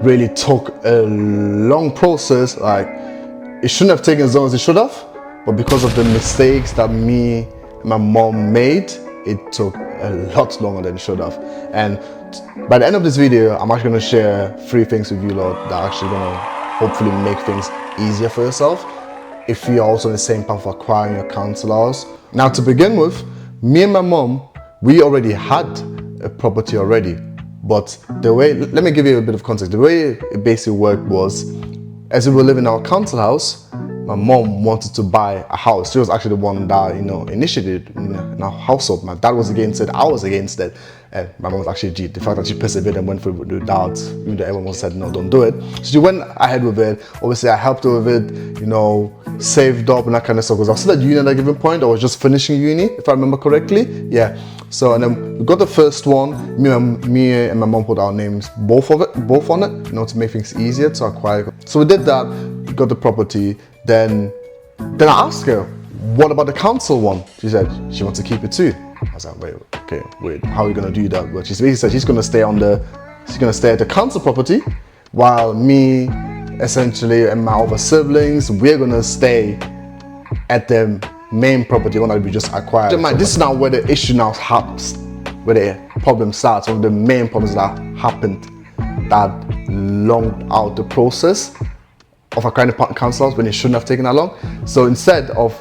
really took a long process. Like, it shouldn't have taken as long as it should have, but because of the mistakes that me and my mom made, it took a lot longer than it should have. And by the end of this video, I'm actually going to share 3 things with you lot that are actually going to hopefully make things easier for yourself if you're also in the same path of acquiring your council house. Now, to begin with, me and my mom, we already had a property already, but the way, let me give you a bit of context. The way it basically worked was, as we were living in our council house, my mom wanted to buy a house. She was actually the one that, initiated in our household. My dad was against it, I was against it, and my mom was actually the fact that she persevered and went for it without, even though everyone said no, don't do it. So she went ahead with it. Obviously, I helped her with it, saved up and that kind of stuff. Because I was still at uni at that given point. I was just finishing uni, if I remember correctly. Yeah. So, and then we got the first one. Me and my mom put our names both on it, to make things easier to acquire. So we did that. We got the property. Then I asked her, what about the council one? She said she wants to keep it too. I was like, wait, how are we gonna do that? But she basically said she's gonna stay at the council property, while me, essentially, and my other siblings, we're gonna stay at the main property, one that we just acquired. This is now where the issue now happens, where the problem starts, one of the main problems that happened that longed out the process of acquiring the council house when it shouldn't have taken that long. So instead of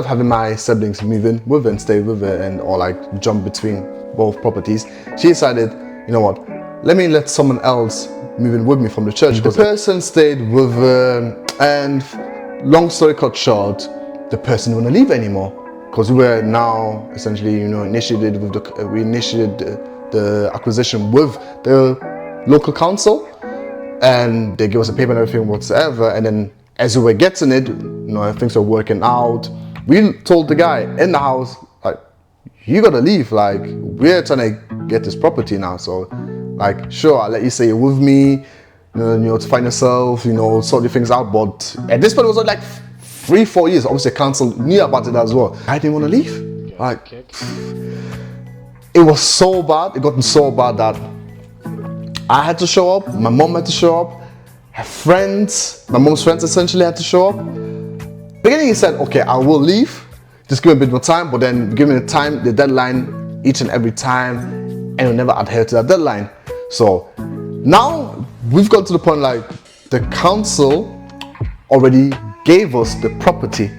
having my siblings move in with it and stay with it or like jump between both properties, she decided, you know what, let someone else move in with me from the church. The person stayed with and long story cut short, the person didn't want to leave anymore, because we were now essentially, initiated the acquisition with the local council, and they gave us a paper and everything whatsoever. And then as we were getting it, things were working out. We told the guy in the house, like, you gotta leave. Like, we're trying to get this property now. So, like, sure, I'll let you stay with me, to find yourself, sort your things out. But at this point, it was like 3-4 years. Obviously, the council knew about it as well. I didn't want to leave. Like, it was so bad. It got so bad that I had to show up. My mom had to show up. Her friends, my mom's friends essentially had to show up. Beginning, he said, okay, I will leave. Just give me a bit more time, but then give me the deadline each and every time, and we'll never adhere to that deadline. So now we've got to the point like the council already gave us the property.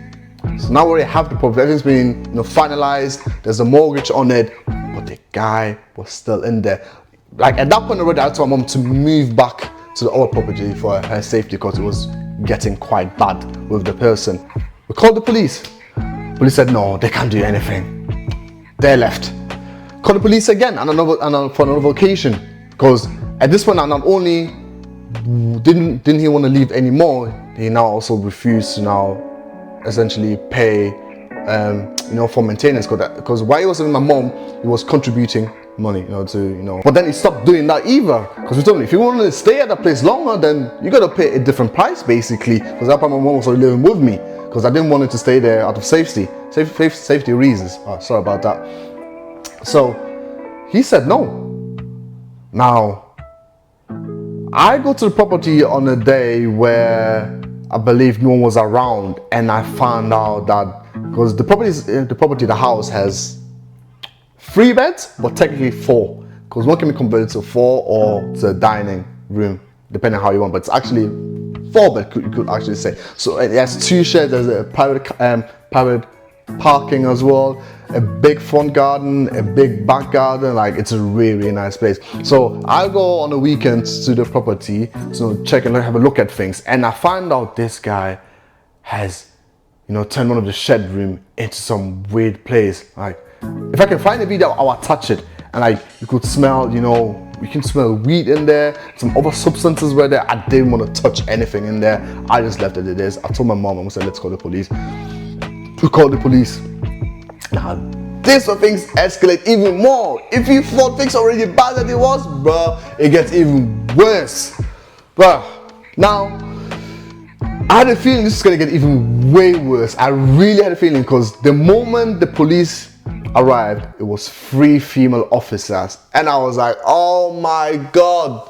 So now we already have the property. Everything's been finalized. There's a mortgage on it, but the guy was still in there. Like, at that point already, I told my mom to move back to the old property for her safety, because it was getting quite bad with the person. We called the police. Police said no, they can't do anything. They left. Called the police again for another occasion, because at this point now, not only didn't he want to leave anymore, he now also refused to now essentially pay for maintenance, because while he was with my mom, he was contributing money, but then he stopped doing that either, because we told him, if you want to stay at that place longer, then you got to pay a different price, basically, because that time my mom was already living with me, because I didn't want him to stay there out of safety reasons. Oh, sorry about that. So he said no. Now I go to the property on a day where I believe no one was around, and I found out that, because the house has 3 beds, but technically 4, because one can be converted to 4 or to a dining room, depending on how you want, but it's actually 4 bed, you could actually say. So it has 2 sheds. There's a private parking as well, a big front garden, a big back garden. Like, it's a really, really nice place. So I go on the weekends to the property to check and have a look at things, and I find out this guy has turned one of the shed room into some weird place. Like, if I can find a video, I'll attach it. And like, you could smell, you can smell weed in there. Some other substances were there. I didn't want to touch anything in there. I just left it as it is. I told my mom, I said, let's call the police. We called the police. Now, this where things escalate even more. If you thought things already bad as it was, bro, it gets even worse. But now, I had a feeling this is gonna get even way worse. I really had a feeling, because the moment the police arrived, it was 3 female officers, and I was like, oh my god,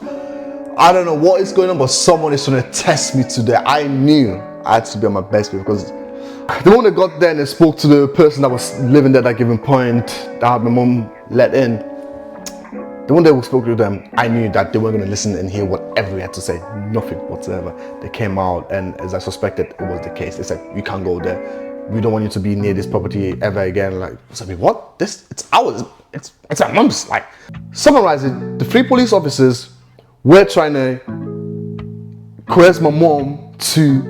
I don't know what is going on, but someone is trying to test me today. I knew I had to be on my best because the moment I got there and I spoke to the person that was living there at that given point, that had my mom let in, the one day we spoke to them, I knew that they weren't going to listen and hear whatever we had to say. Nothing whatsoever. They came out, and as I suspected, it was the case. They said, you can't go there. We don't want you to be near this property ever again. Like, I said, what? It's ours. It's our mom's. Like, summarizing, the 3 police officers were trying to coerce my mom to,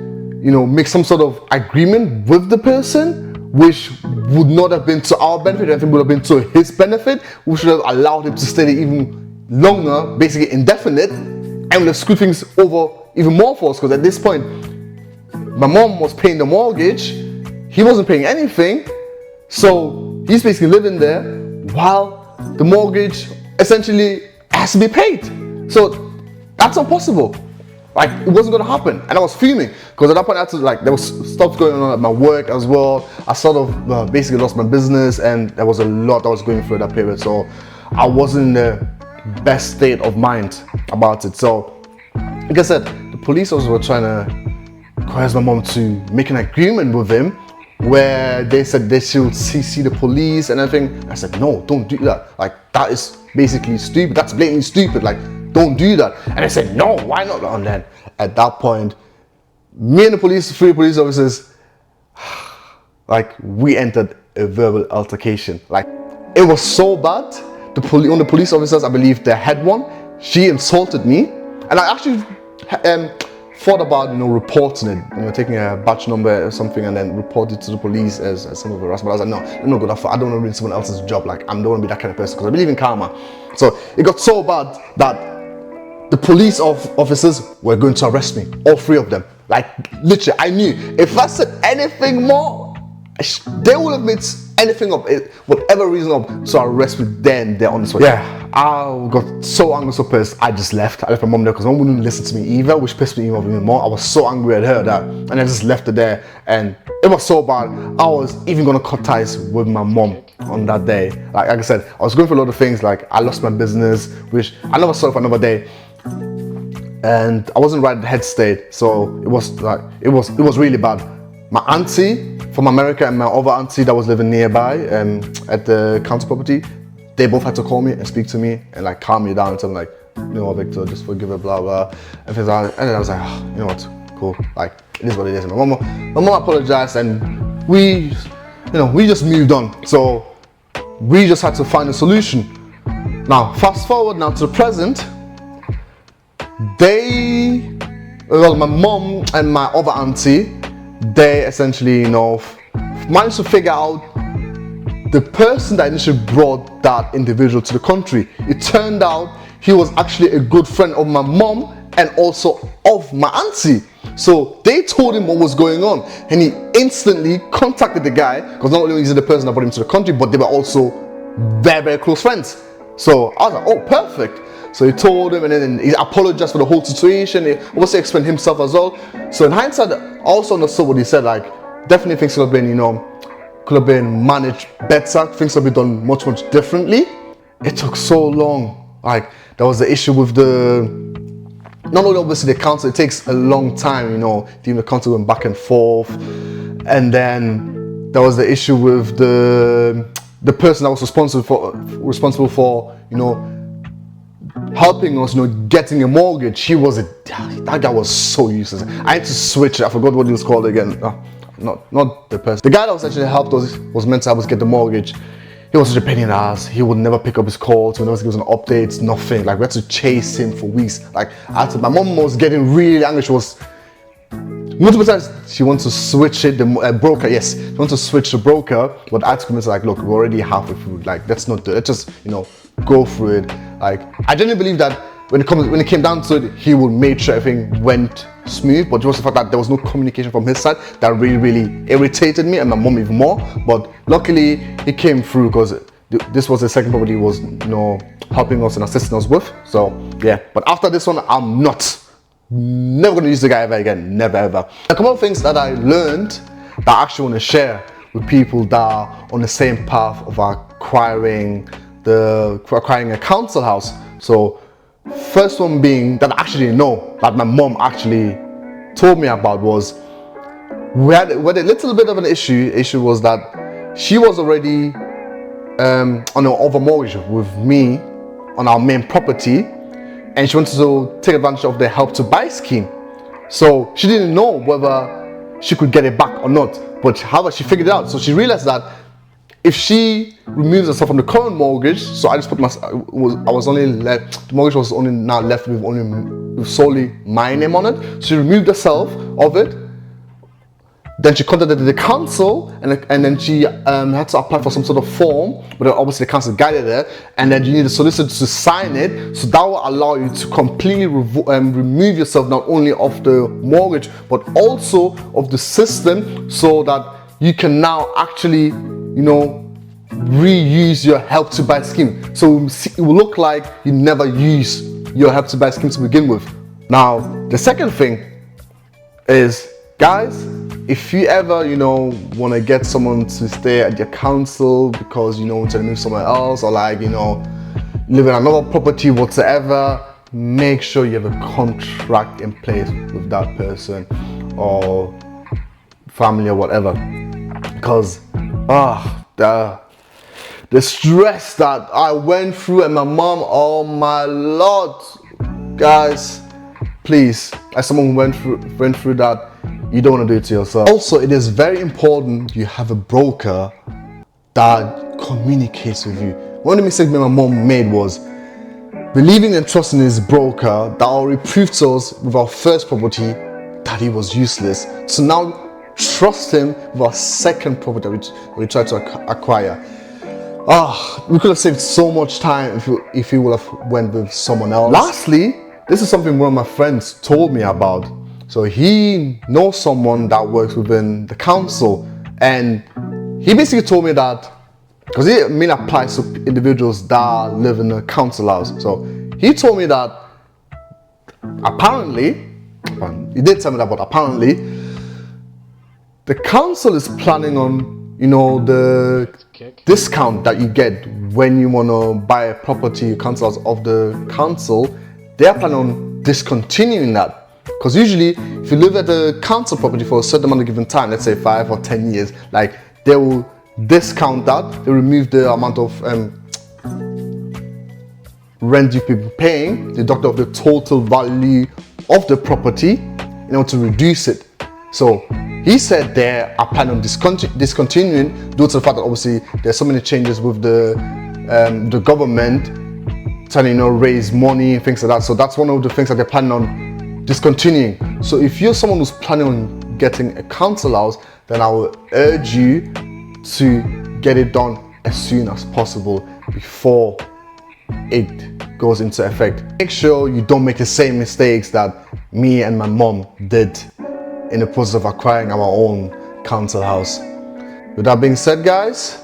make some sort of agreement with the person, which would not have been to our benefit. I think would have been to his benefit. We should have allowed him to stay there even longer, basically indefinite, and would have screwed things over even more for us. Because at this point, my mom was paying the mortgage, he wasn't paying anything, so he's basically living there while the mortgage essentially has to be paid. So that's impossible. Like, it wasn't going to happen, and I was fuming because at that point I had to, there was stuff going on at my work as well. I sort of basically lost my business, and there was a lot that was going through that period, so I wasn't in the best state of mind about it. So like I said, the police also were trying to coerce my mom to make an agreement with him where they said they should see the police and everything. I said, no, don't do that. Like, that is basically stupid. That's blatantly stupid. Like, don't do that. And I said, no, why not? And then at that point, me and the 3 police officers, we entered a verbal altercation. Like, it was so bad. One of the police officers, I believe the head one, she insulted me. And I actually thought about, reporting it, taking a batch number or something and then report it to the police as some of the harassment. I was like, no, I'm not good enough. I don't want to ruin someone else's job. Like, I don't want to be that kind of person because I believe in karma. So it got so bad that the police officers were going to arrest me, all 3 of them. Like, literally, I knew if I said anything more, they would have made anything up, whatever reason up, to arrest me then they're on the spot. Yeah, I got so angry, so pissed, I just left. I left my mom there because my mom wouldn't listen to me either, which pissed me even more. I was so angry at her and I just left her there, and it was so bad. I was even gonna cut ties with my mom on that day. Like I said, I was going through a lot of things. Like, I lost my business, which I never saw for another day, and I wasn't right at the head state, so it was really bad. My auntie from America and my other auntie that was living nearby at the council property, they both had to call me and speak to me and calm me down and tell me Victor, just forgive her, blah blah, and things like that. And then I was like, oh, you know what, cool, it is what it is. My mom apologized, and we just moved on. So we just had to find a solution. Now fast forward now to the present. My mom and my other auntie, they essentially, managed to figure out the person that initially brought that individual to the country. It turned out he was actually a good friend of my mom and also of my auntie. So they told him what was going on, and he instantly contacted the guy, because not only is he the person that brought him to the country, but they were also very, very close friends. So I was like, oh, perfect. So he told him, and then he apologized for the whole situation. He also explained himself as well. So in hindsight, I also understood what he said. Definitely things could have been managed better. Things could have been done much, much differently. It took so long. There was the issue with not only obviously the council. It takes a long time, the council went back and forth, and then there was the issue with the person that was responsible for helping us, getting a mortgage. That guy was so useless. I had to switch it. I forgot what he was called again. Not the person. The guy that was actually helped us was meant to help us get the mortgage. He was such a pain in the ass. He would never pick up his calls. He would never give us an update, nothing. We had to chase him for weeks. My mom was getting really angry. She was multiple times. She wants to switch it. The broker, yes, she wants to switch the broker. But I had to convince her, look, we're already halfway through. Let's not do it. Let's just, go through it. I genuinely believe that when it came down to it, he would make sure everything went smooth. But just the fact that there was no communication from his side, that really, really irritated me and my mom even more. But luckily, he came through because this was the second property he was, helping us and assisting us with. So yeah. But after this one, I'm never going to use the guy ever again. Never ever. A couple of things that I learned that I actually want to share with people that are on the same path of acquiring a council house. So First one being that I actually didn't know, that my mom actually told me about, was we had a little bit of an issue. Issue was that she was already on an over mortgage with me on our main property, and she wanted to take advantage of the Help to Buy scheme. So she didn't know whether she could get it back or not, but however she figured it out. So she realized that if she removes herself from the current mortgage, so I just put I was only left, the mortgage was only now left with solely my name on it. She removed herself of it. Then she contacted the council, and then she had to apply for some sort of form, but obviously the council guided her, and then you need a solicitor to sign it, so that will allow you to completely remove yourself not only of the mortgage, but also of the system, so that you can now actually, reuse your Help to Buy scheme. So it will look like you never use your Help to Buy scheme to begin with. Now, the second thing is, guys, if you ever, want to get someone to stay at your council because, want to move somewhere else, or live in another property whatsoever, make sure you have a contract in place with that person or family or whatever. Because, the stress that I went through and my mom, oh my Lord, guys, please, as someone who went through that, you don't want to do it to yourself. Also, it is very important you have a broker that communicates with you. One of the mistakes my mom made was believing and trusting his broker that already proved to us with our first property that he was useless. So now trust him with our second property which we tried to acquire. We could have saved so much time if we would have went with someone else. Lastly, this is something one of my friends told me about. So he knows someone that works within the council, and he basically told me that, because he mainly applies to individuals that live in a council house. So he told me that apparently, he did tell me that, but apparently the council is planning on, the discount that you get when you want to buy a property, council house of the council. They are planning on discontinuing that. Because usually, if you live at a council property for a certain amount of given time, let's say 5 or 10 years, like, they will discount that, they remove the amount of rent you've been paying, deduct of the total value of the property, to reduce it. So he said they are planning on discontinuing, due to the fact that obviously there's so many changes with the government trying to raise money and things like that. So that's one of the things that they're planning on discontinuing. So if you're someone who's planning on getting a council house, then I will urge you to get it done as soon as possible before it goes into effect. Make sure you don't make the same mistakes that me and my mom did in the process of acquiring our own council house. With that being said, guys,